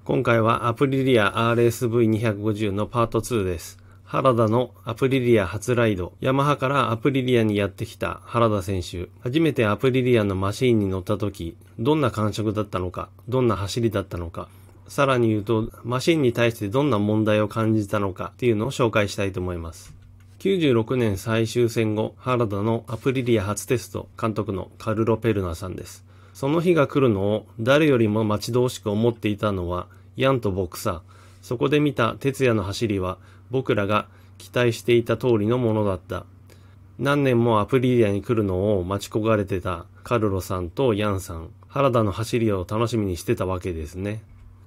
今回はアプリリア RSV250 のパート2です。原田のアプリリア初ライド。ヤマハからアプリリアにやってきた原田選手。初めてアプリリアのマシーンに乗った時、どんな感触だったのか、どんな走りだったのか、さらに言うと、マシンに対してどんな問題を感じたのかっていうのを紹介したいと思います。96年最終戦後、原田のアプリリア初テスト、監督のカルロ・ペルナさんです。その日が来るのを誰よりも待ち遠しく思っていたのは、ヤンと僕さ。そこで見た哲也の走りは、僕らが期待していた通りのものだった。何年もアプリリアに来るのを待ち焦がれてたカルロさんとヤンさん、原田の走りを楽しみにしてたわけですね。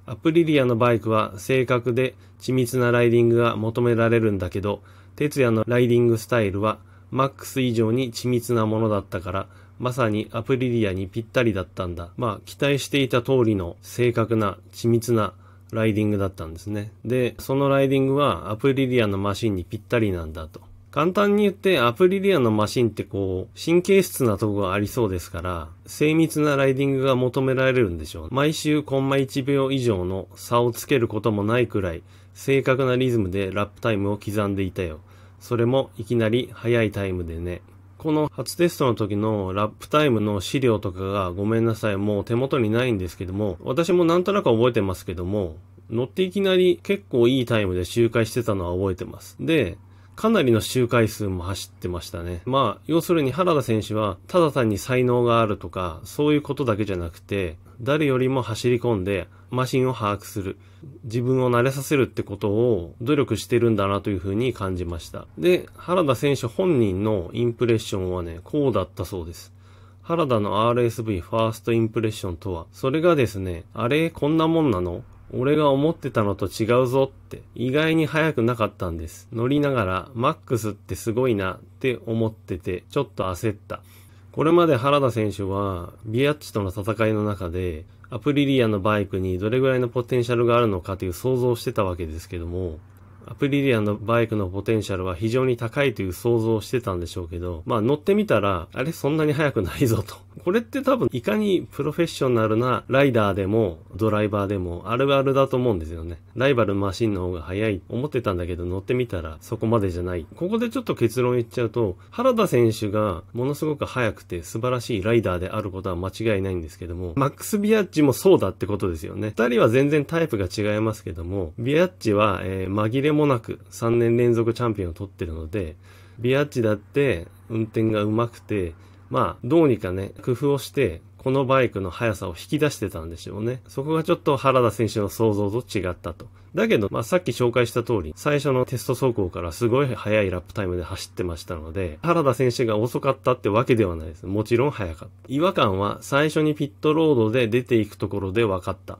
アプリリアのバイクは正確で緻密なライディングが求められるんだけど、哲也のライディングスタイルはマックス以上に緻密なものだったから、まさにアプリリアにぴったりだったんだ。期待していた通りの正確な緻密なライディングだったんですね。で、そのライディングはアプリリアのマシンにぴったりなんだと。簡単に言ってアプリリアのマシンって神経質なとこがありそうですから、精密なライディングが求められるんでしょう。毎週コンマ1秒以上の差をつけることもないくらい、正確なリズムでラップタイムを刻んでいたよ。それもいきなり速いタイムでね。この初テストの時のラップタイムの資料とかがごめんなさい、もう手元にないんですけども、私もなんとなく覚えてますけども、乗っていきなり結構いいタイムで周回してたのは覚えてます。で、かなりの周回数も走ってましたね。要するに原田選手はただ単に才能があるとか、そういうことだけじゃなくて、誰よりも走り込んでマシンを把握する。自分を慣れさせるってことを努力してるんだなというふうに感じました。で、原田選手本人のインプレッションはね、こうだったそうです。原田の RSV ファーストインプレッションとは、それがですね、あれこんなもんなの？俺が思ってたのと違うぞって意外に速くなかったんです。乗りながらマックスってすごいなって思っててちょっと焦った。これまで原田選手はビアッチとの戦いの中でアプリリアのバイクにどれぐらいのポテンシャルがあるのかという想像をしてたわけですけども、アプリリアのバイクのポテンシャルは非常に高いという想像をしてたんでしょうけど、乗ってみたら、あれそんなに速くないぞと。これって多分いかにプロフェッショナルなライダーでもドライバーでもあるあるだと思うんですよね。ライバルマシンの方が速い思ってたんだけど乗ってみたらそこまでじゃない。ここでちょっと結論言っちゃうと、原田選手がものすごく速くて素晴らしいライダーであることは間違いないんですけども、マックス・ビアッチもそうだってことですよね。二人は全然タイプが違いますけども、ビアッチは、紛れもなく3年連続チャンピオンを取ってるので、ビアッチだって運転が上手くて、どうにかね、工夫をして、このバイクの速さを引き出してたんでしょうね。そこがちょっと原田選手の想像と違ったと。だけど、さっき紹介した通り、最初のテスト走行からすごい速いラップタイムで走ってましたので、原田選手が遅かったってわけではないです。もちろん速かった。違和感は最初にピットロードで出ていくところで分かった。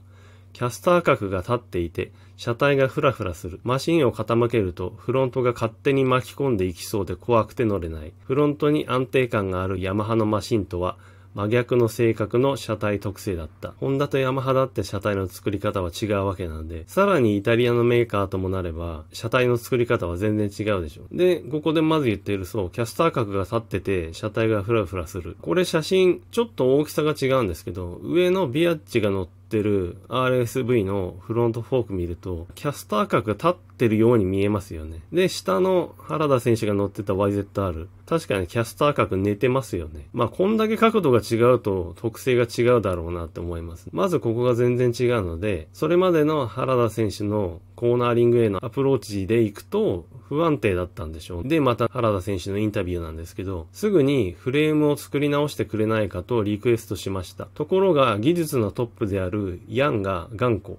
キャスター角が立っていて、車体がフラフラする。マシンを傾けると、フロントが勝手に巻き込んでいきそうで怖くて乗れない。フロントに安定感があるヤマハのマシンとは、真逆の性格の車体特性だった。ホンダとヤマハだって車体の作り方は違うわけなんで、さらにイタリアのメーカーともなれば、車体の作り方は全然違うでしょ。で、ここでまず言っているキャスター角が立ってて、車体がフラフラする。これ写真、ちょっと大きさが違うんですけど、上のビアッチが乗ってる RSV のフロントフォーク見ると、キャスター角が立ってるように見えますよね。で、下の原田選手が乗ってた YZR。確かにキャスター角寝てますよね。こんだけ角度が違うと特性が違うだろうなって思います。まずここが全然違うので、それまでの原田選手のコーナーリングへのアプローチで行くと不安定だったんでしょう。で、また原田選手のインタビューなんですけど、すぐにフレームを作り直してくれないかとリクエストしました。ところが技術のトップであるヤンが頑固。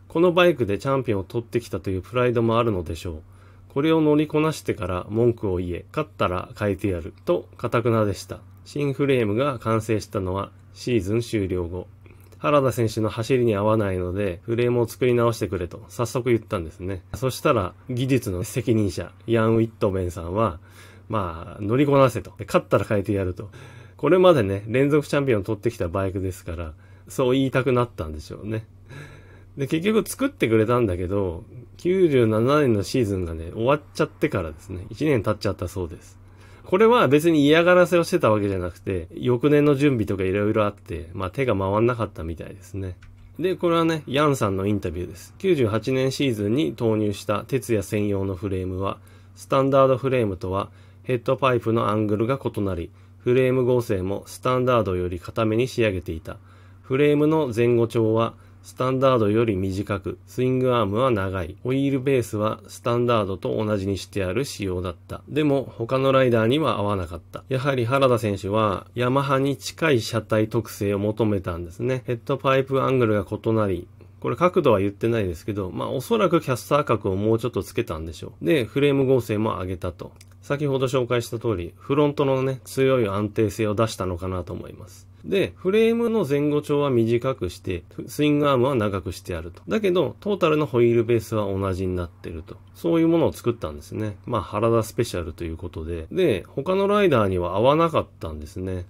このバイクでチャンピオンを取ってきたというプライドもあるのでしょう。これを乗りこなしてから文句を言え、勝ったら変えてやると堅くなでした。新フレームが完成したのはシーズン終了後。原田選手の走りに合わないのでフレームを作り直してくれと早速言ったんですね。そしたら技術の責任者ヤン・ウィットベンさんは乗りこなせと。勝ったら変えてやると。これまでね、連続チャンピオンを取ってきたバイクですから、そう言いたくなったんでしょうね。で、結局作ってくれたんだけど、97年のシーズンがね、終わっちゃってからですね、1年経っちゃったそうです。これは別に嫌がらせをしてたわけじゃなくて、翌年の準備とかいろいろあって、手が回んなかったみたいですね。で、これはね、ヤンさんのインタビューです。98年シーズンに投入した徹夜専用のフレームは、スタンダードフレームとはヘッドパイプのアングルが異なり、フレーム合成もスタンダードより固めに仕上げていた。フレームの前後長はスタンダードより短く、スイングアームは長い。オイールベースはスタンダードと同じにしてある仕様だった。でも他のライダーには合わなかった。やはり原田選手はヤマハに近い車体特性を求めたんですね。ヘッドパイプアングルが異なり、これ角度は言ってないですけど、おそらくキャスター角をもうちょっとつけたんでしょう。で、フレーム合成も上げたと。先ほど紹介した通り、フロントのね、強い安定性を出したのかなと思います。で、フレームの前後長は短くして、スイングアームは長くしてあると。だけど、トータルのホイールベースは同じになってると。そういうものを作ったんですね。原田スペシャルということで。で、他のライダーには合わなかったんですね。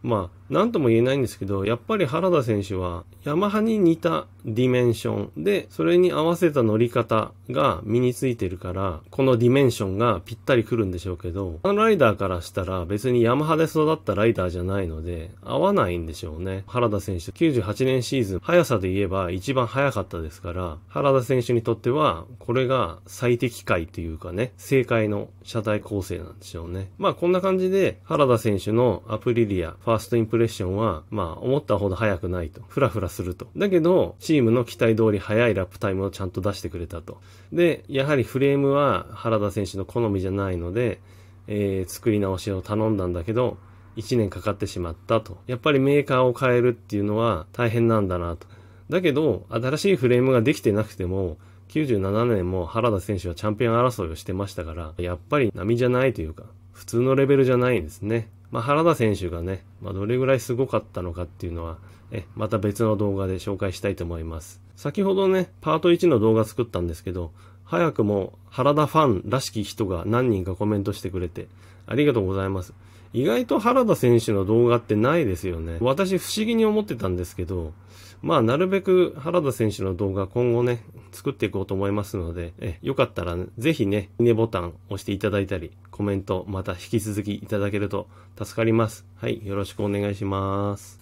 なんとも言えないんですけど、やっぱり原田選手は、ヤマハに似たディメンションで、それに合わせた乗り方が身についてるから、このディメンションがぴったりくるんでしょうけど、他のライダーからしたら別にヤマハで育ったライダーじゃないので、合わないんでしょうね。原田選手、98年シーズン、速さで言えば一番速かったですから、原田選手にとっては、これが最適解というかね、正解の車体構成なんでしょうね。こんな感じで、原田選手のアプリリア、ファーストインプレッションは、思ったほど速くないと。フラフラすると。だけど、チームの期待通り速いラップタイムをちゃんと出してくれたと。で、やはりフレームは原田選手の好みじゃないので、作り直しを頼んだんだけど、1年かかってしまったと。やっぱりメーカーを変えるっていうのは大変なんだなと。だけど、新しいフレームができてなくても、97年も原田選手はチャンピオン争いをしてましたから、やっぱり並じゃないというか、普通のレベルじゃないんですね。原田選手がね、どれぐらいすごかったのかっていうのは、また別の動画で紹介したいと思います。先ほどね、パート1の動画作ったんですけど、早くも原田ファンらしき人が何人かコメントしてくれて、ありがとうございます。意外と原田選手の動画ってないですよね。私不思議に思ってたんですけど、なるべく原田選手の動画今後ね、作っていこうと思いますので、よかったら、ぜひね、いいねボタン押していただいたり、コメントまた引き続きいただけると助かります。はい、よろしくお願いします。